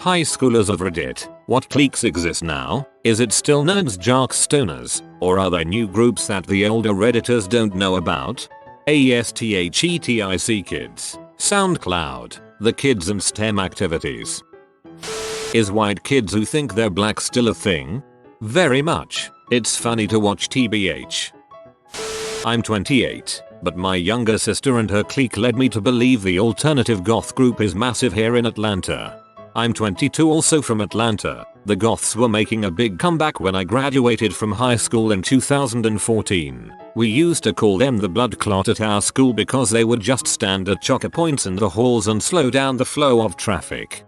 High schoolers of Reddit, what cliques exist now? Is it still nerds, jocks, stoners? Or are there new groups that the older redditors don't know about? AskReddit kids, SoundCloud, the kids and STEM activities. Is white kids who think they're black still a thing? Very much. It's funny to watch TBH. I'm 28, but my younger sister and her clique led me to believe the alternative goth group is massive here in Atlanta. I'm 22, also from Atlanta. The goths were making a big comeback when I graduated from high school in 2014. We used to call them the blood clot at our school because they would just stand at choker points in the halls and slow down the flow of traffic.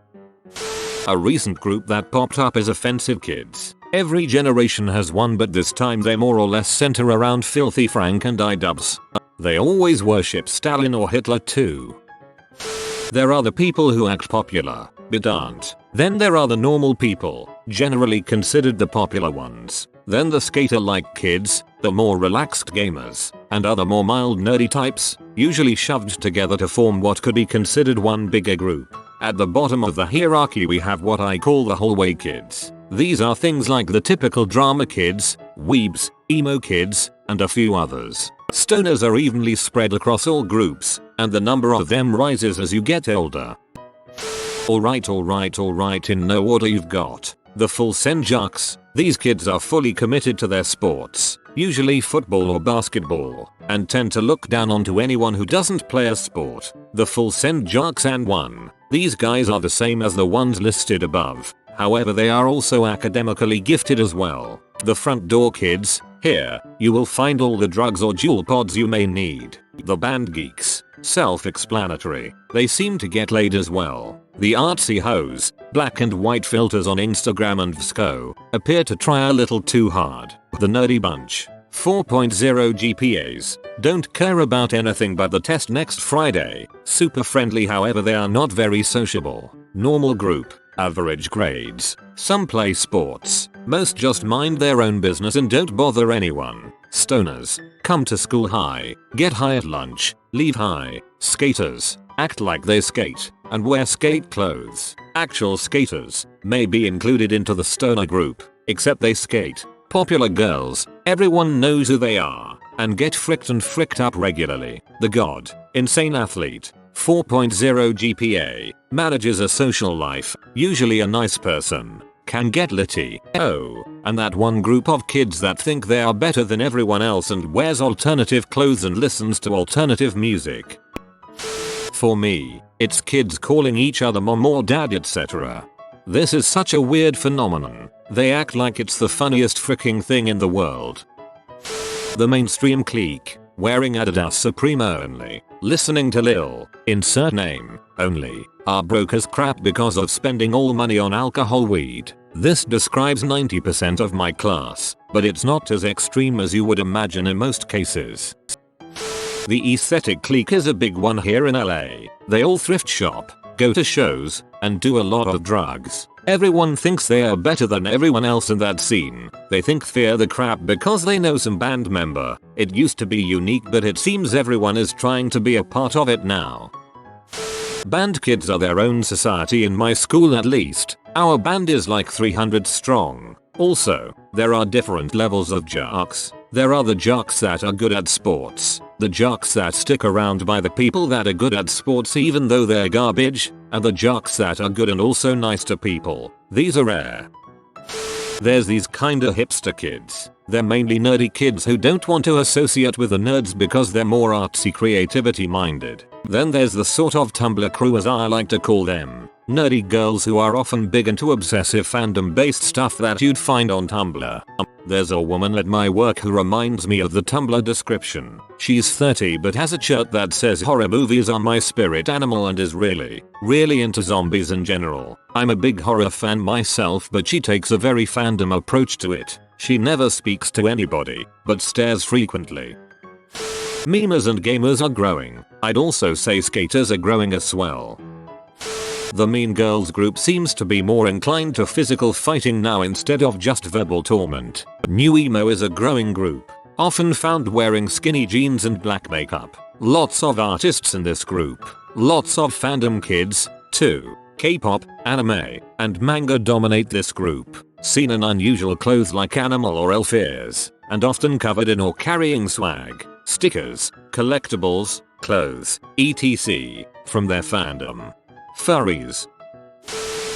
A recent group that popped up is Offensive Kids. Every generation has one, but this time they more or less center around Filthy Frank and iDubbbz. They always worship Stalin or Hitler too. There are the people who act popular, but aren't. Then there are the normal people, generally considered the popular ones. Then the skater-like kids, the more relaxed gamers, and other more mild nerdy types, usually shoved together to form what could be considered one bigger group. At the bottom of the hierarchy we have what I call the hallway kids. These are things like the typical drama kids, weebs, emo kids, and a few others. Stoners are evenly spread across all groups, and the number of them rises as you get older. Alright, in no order you've got the full send jocks. These kids are fully committed to their sports, usually football or basketball, and tend to look down onto anyone who doesn't play a sport. The full send jocks and one. These guys are the same as the ones listed above. However, they are also academically gifted as well. The front door kids. Here, you will find all the drugs or jewel pods you may need. The band geeks. Self-explanatory. They seem to get laid as well. The artsy hoes, black and white filters on Instagram and VSCO, appear to try a little too hard. The nerdy bunch. 4.0 GPAs. Don't care about anything but the test next Friday. Super friendly, however they are not very sociable. Normal group. Average grades. Some play sports. Most just mind their own business and don't bother anyone. Stoners. Come to school high. Get high at lunch. Leave high. Skaters. Act like they skate and wear skate clothes. Actual skaters may be included into the stoner group, except they skate. Popular girls. Everyone knows who they are and get fricked up regularly. The god. Insane athlete. 4.0 GPA. Manages a social life. Usually a nice person. Can get litty. Oh, and that one group of kids that think they are better than everyone else and wears alternative clothes and listens to alternative music. For me, it's kids calling each other mom or dad, etc. This is such a weird phenomenon. They act like it's the funniest freaking thing in the world. The mainstream clique. Wearing Adidas Suprema only. Listening to Lil, insert name, only, are broke as crap because of spending all money on alcohol, weed. This describes 90% of my class, but it's not as extreme as you would imagine in most cases. The aesthetic clique is a big one here in LA. They all thrift shop, go to shows, and do a lot of drugs. Everyone thinks they are better than everyone else in that scene. They think fear the crap because they know some band member. It used to be unique, but it seems everyone is trying to be a part of it now. Band kids are their own society in my school, at least. Our band is like 300 strong. Also, there are different levels of jocks. There are the jocks that are good at sports, the jocks that stick around by the people that are good at sports even though they're garbage, and the jocks that are good and also nice to people. These are rare. There's these kinda hipster kids. They're mainly nerdy kids who don't want to associate with the nerds because they're more artsy, creativity minded. Then there's the sort of Tumblr crew, as I like to call them. Nerdy girls who are often big into obsessive fandom based stuff that you'd find on Tumblr. There's a woman at my work who reminds me of the Tumblr description. She's 30 but has a shirt that says horror movies are my spirit animal and is really into zombies in general. I'm a big horror fan myself, but she takes a very fandom approach to it. She never speaks to anybody, but stares frequently. Memers and gamers are growing. I'd also say skaters are growing as well. The Mean Girls group seems to be more inclined to physical fighting now instead of just verbal torment. New emo is a growing group, often found wearing skinny jeans and black makeup. Lots of artists in this group. Lots of fandom kids, too. K-pop, anime, and manga dominate this group, seen in unusual clothes like animal or elf ears, and often covered in or carrying swag, stickers, collectibles, clothes, etc. from their fandom. Furries.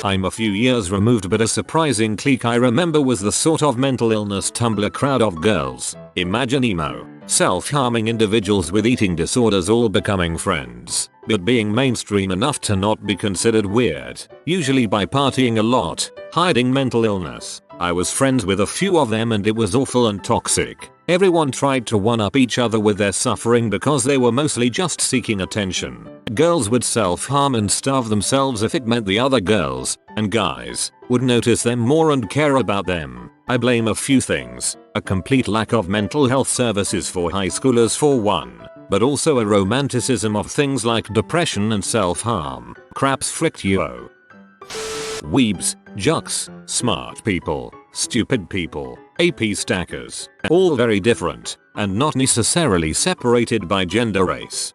I'm a few years removed, but a surprising clique I remember was the sort of mental illness Tumblr crowd of girls, imagine emo, self-harming individuals with eating disorders all becoming friends, but being mainstream enough to not be considered weird, usually by partying a lot, hiding mental illness. I was friends with a few of them and it was awful and toxic. Everyone tried to one-up each other with their suffering because they were mostly just seeking attention. Girls would self-harm and starve themselves if it meant the other girls, and guys, would notice them more and care about them. I blame a few things: a complete lack of mental health services for high schoolers for one, but also a romanticism of things like depression and self-harm. Craps fricked you. Weebs, jocks, smart people, stupid people, AP stackers, all very different, and not necessarily separated by gender race.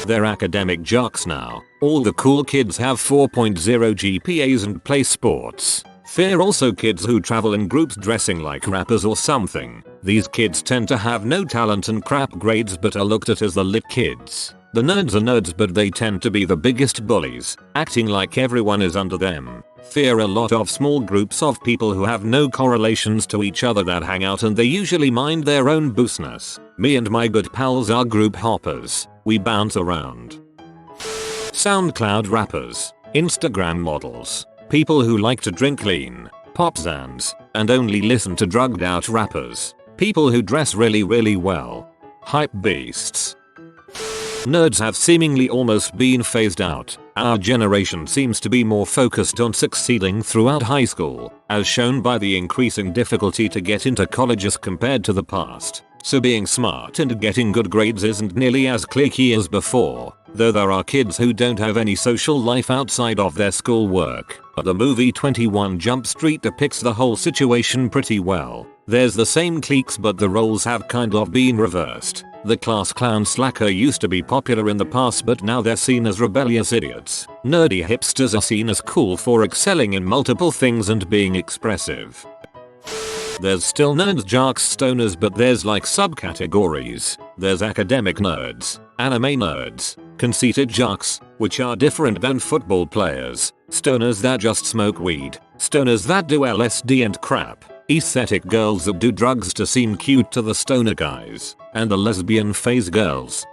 They're academic jocks now. All the cool kids have 4.0 GPAs and play sports. They're also kids who travel in groups dressing like rappers or something. These kids tend to have no talent and crap grades but are looked at as the lit kids. The nerds are nerds but they tend to be the biggest bullies, acting like everyone is under them. There are a lot of small groups of people who have no correlations to each other that hang out and they usually mind their own business. Me and my good pals are group hoppers. We bounce around. SoundCloud rappers, Instagram models, people who like to drink lean, pop zans, and only listen to drugged out rappers, people who dress really well. Hypebeasts. Nerds have seemingly almost been phased out. Our generation seems to be more focused on succeeding throughout high school, as shown by the increasing difficulty to get into colleges compared to the past. So being smart and getting good grades isn't nearly as cliquey as before, though there are kids who don't have any social life outside of their schoolwork. The movie 21 Jump Street depicts the whole situation pretty well. There's the same cliques but the roles have kind of been reversed. The class clown slacker used to be popular in the past but now they're seen as rebellious idiots. Nerdy hipsters are seen as cool for excelling in multiple things and being expressive. There's still nerds, jocks, stoners, but there's like subcategories. There's academic nerds, anime nerds, conceited jocks, which are different than football players, stoners that just smoke weed, stoners that do LSD and crap, aesthetic girls that do drugs to seem cute to the stoner guys, and the lesbian phase girls.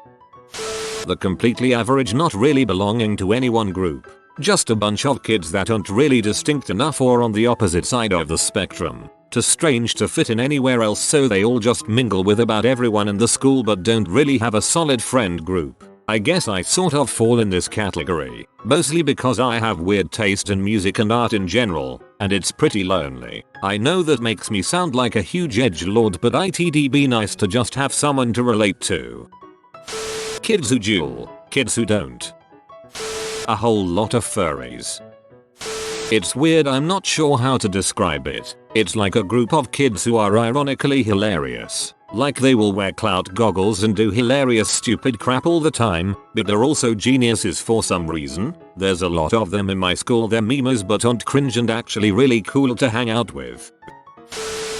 The completely average, not really belonging to any one group. Just a bunch of kids that aren't really distinct enough or on the opposite side of the spectrum. Too strange to fit in anywhere else, so they all just mingle with about everyone in the school but don't really have a solid friend group. I guess I sort of fall in this category, mostly because I have weird taste in music and art in general, and it's pretty lonely. I know that makes me sound like a huge edgelord, but it'd be nice to just have someone to relate to. Kids who duel, kids who don't. A whole lot of furries. It's weird, I'm not sure how to describe it. It's like a group of kids who are ironically hilarious. Like they will wear clout goggles and do hilarious stupid crap all the time, but they're also geniuses for some reason. There's a lot of them in my school. They're memers but aren't cringe and actually really cool to hang out with.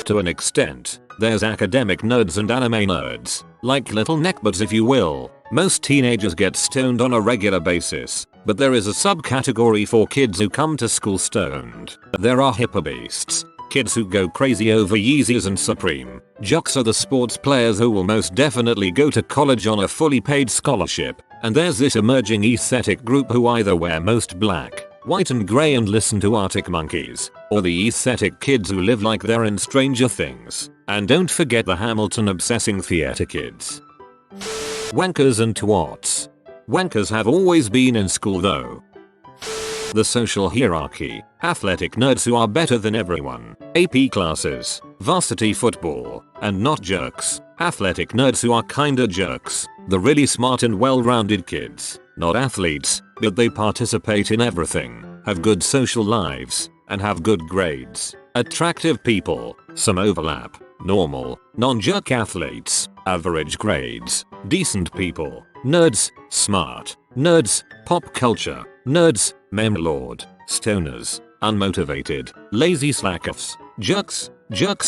To an extent, there's academic nerds and anime nerds, like little neckbeards if you will. Most teenagers get stoned on a regular basis, but there is a subcategory for kids who come to school stoned. There are Hypebeasts, kids who go crazy over Yeezys and Supreme. Jocks are the sports players who will most definitely go to college on a fully paid scholarship. And there's this emerging aesthetic group who either wear most black, white and grey and listen to Arctic Monkeys, or the aesthetic kids who live like they're in Stranger Things. And don't forget the Hamilton obsessing theater kids. Wankers and twats. Wankers have always been in school though. The social hierarchy, athletic nerds who are better than everyone, AP classes, varsity football, and not jerks, athletic nerds who are kinda jerks, the really smart and well-rounded kids, not athletes, but they participate in everything, have good social lives, and have good grades, attractive people, some overlap, normal, non-jerk athletes, average grades, decent people, nerds, smart, nerds, pop culture, nerds, meme lord, stoners, unmotivated, lazy slackers, jerks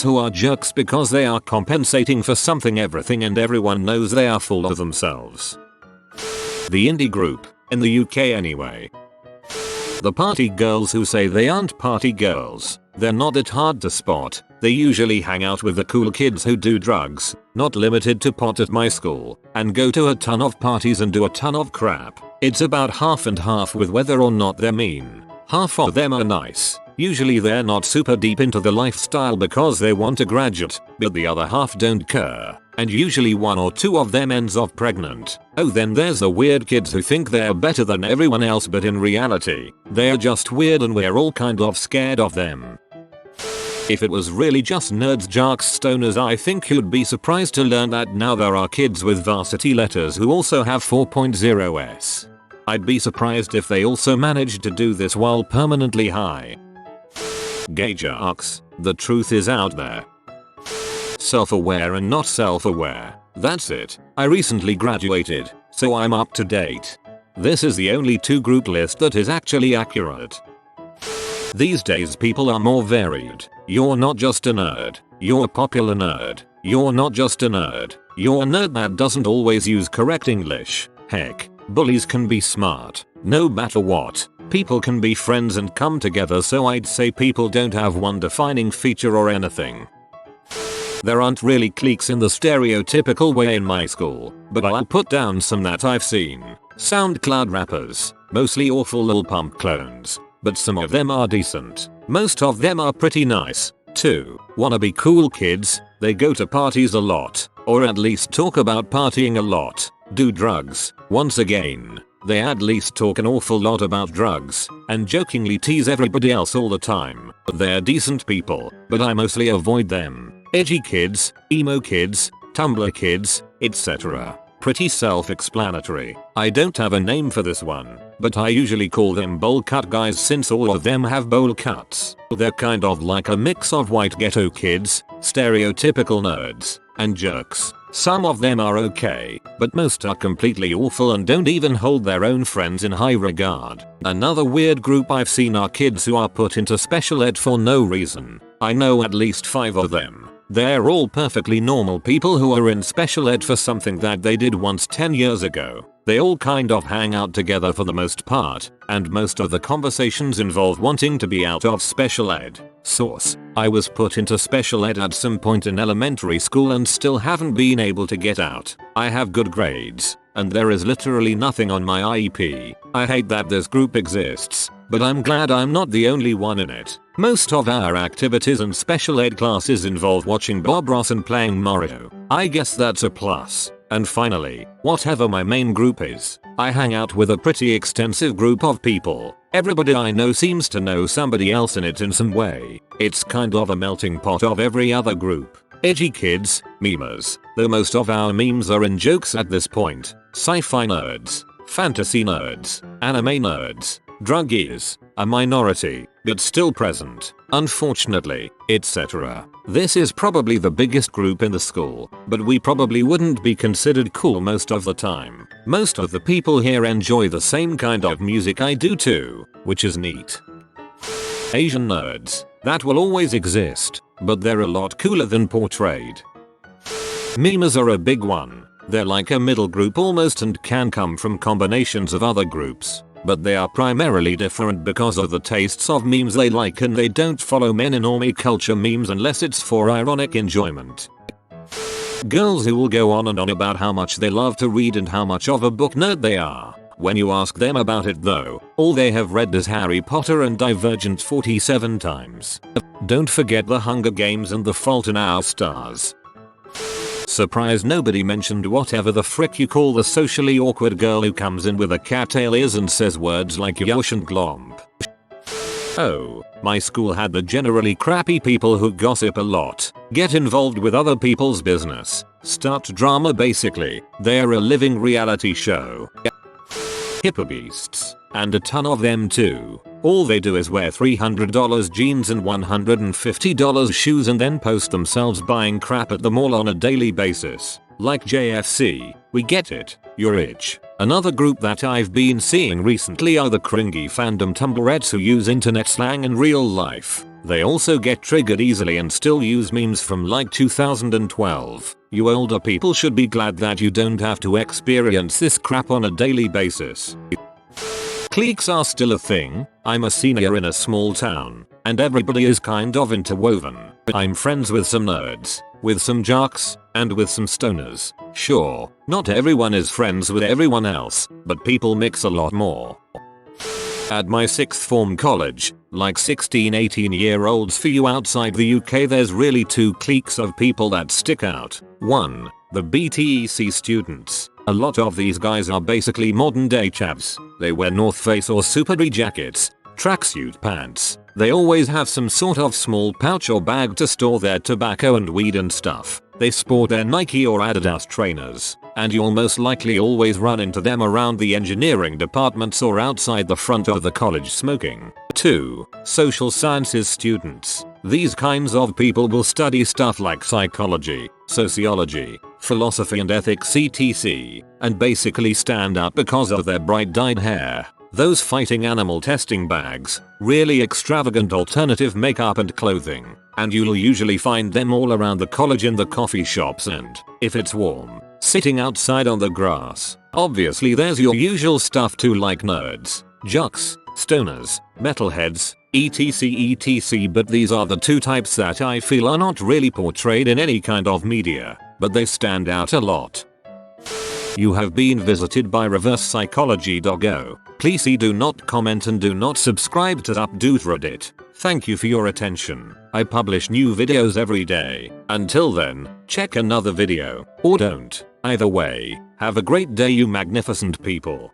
who are jerks because they are compensating for something everything and everyone knows they are full of themselves. The indie group, in the UK anyway. The party girls who say they aren't party girls. They're not that hard to spot. They usually hang out with the cool kids who do drugs, not limited to pot at my school, and go to a ton of parties and do a ton of crap. It's about half and half with whether or not they're mean. Half of them are nice. Usually they're not super deep into the lifestyle because they want to graduate, but the other half don't care. And usually one or two of them ends up pregnant. Oh, then there's the weird kids who think they're better than everyone else, but in reality, they're just weird and we're all kind of scared of them. If it was really just nerds, jocks, stoners, I think you'd be surprised to learn that now there are kids with varsity letters who also have 4.0s. I'd be surprised if they also managed to do this while permanently high. Gay jocks, the truth is out there. Self-aware and not self-aware. That's it. I recently graduated, so I'm up to date. This is the only two-group list that is actually accurate. These days people are more varied. You're not just a nerd. You're a popular nerd. You're not just a nerd. You're a nerd that doesn't always use correct English. Heck, bullies can be smart. No matter what. People can be friends and come together, so I'd say people don't have one defining feature or anything. There aren't really cliques in the stereotypical way in my school, but I'll put down some that I've seen. SoundCloud rappers, mostly awful Lil Pump clones, but some of them are decent. Most of them are pretty nice, too. Wanna be cool kids, they go to parties a lot, or at least talk about partying a lot, do drugs, once again. They at least talk an awful lot about drugs, and jokingly tease everybody else all the time. They're decent people, but I mostly avoid them. Edgy kids, emo kids, Tumblr kids, etc. Pretty self-explanatory. I don't have a name for this one, but I usually call them bowl cut guys since all of them have bowl cuts. They're kind of like a mix of white ghetto kids, stereotypical nerds, and jerks. Some of them are okay, but most are completely awful and don't even hold their own friends in high regard. Another weird group I've seen are kids who are put into special ed for no reason. I know at least 5 of them. They're all perfectly normal people who are in special ed for something that they did once 10 years ago. They all kind of hang out together for the most part, and most of the conversations involve wanting to be out of special ed. Source: I was put into special ed at some point in elementary school and still haven't been able to get out. I have good grades, and there is literally nothing on my IEP. I hate that this group exists, but I'm glad I'm not the only one in it. Most of our activities and special ed classes involve watching Bob Ross and playing Mario. I guess that's a plus. And finally, whatever my main group is, I hang out with a pretty extensive group of people. Everybody I know seems to know somebody else in it in some way. It's kind of a melting pot of every other group. Edgy kids, memers, though most of our memes are in jokes at this point. Sci-fi nerds, fantasy nerds, anime nerds, druggies, a minority, but still present, unfortunately, etc. This is probably the biggest group in the school, but we probably wouldn't be considered cool most of the time. Most of the people here enjoy the same kind of music I do too, which is neat. Asian nerds, that will always exist, but they're a lot cooler than portrayed. Memers are a big one. They're like a middle group almost and can come from combinations of other groups. But they are primarily different because of the tastes of memes they like, and they don't follow many normie culture memes unless it's for ironic enjoyment. Girls who will go on and on about how much they love to read and how much of a book nerd they are. When you ask them about it though, all they have read is Harry Potter and Divergent 47 times. Don't forget The Hunger Games and The Fault in Our Stars. Surprised nobody mentioned whatever the frick you call the socially awkward girl who comes in with a cat alias and says words like yosh and glomp. Oh, my school had the generally crappy people who gossip a lot, get involved with other people's business, start drama basically. They're a living reality show. Hypebeasts, and a ton of them too. All they do is wear $300 jeans and $150 shoes and then post themselves buying crap at the mall on a daily basis. Like JFC, we get it, you're rich, Another group that I've been seeing recently are the cringy fandom Tumblreds who use internet slang in real life. They also get triggered easily and still use memes from like 2012. You older people should be glad that you don't have to experience this crap on a daily basis. Cliques are still a thing. I'm a senior in a small town, and everybody is kind of interwoven. I'm friends with some nerds, with some jocks, and with some stoners. Sure, not everyone is friends with everyone else, but people mix a lot more. At my 6th form college, like 16-18-year-olds for you outside the UK, there's really 2 cliques of people that stick out. 1. The BTEC students. A lot of these guys are basically modern day chavs. They wear North Face or Super D jackets, tracksuit pants. They always have some sort of small pouch or bag to store their tobacco and weed and stuff. They sport their Nike or Adidas trainers, and you'll most likely always run into them around the engineering departments or outside the front of the college smoking. 2. Social sciences students. These kinds of people will study stuff like psychology, sociology, philosophy and ethics etc. and basically stand out because of their bright dyed hair, those fighting animal testing bags, really extravagant alternative makeup and clothing, and you'll usually find them all around the college in the coffee shops and, if it's warm, sitting outside on the grass. Obviously there's your usual stuff too, like nerds, jocks, stoners, metalheads, etc, but these are the 2 types that I feel are not really portrayed in any kind of media, but they stand out a lot. You have been visited by reverse psychology doggo. Please do not comment and do not subscribe to Updoot Reddit. Thank you for your attention. I publish new videos every day. Until then, check another video, or don't. Either way, have a great day you magnificent people.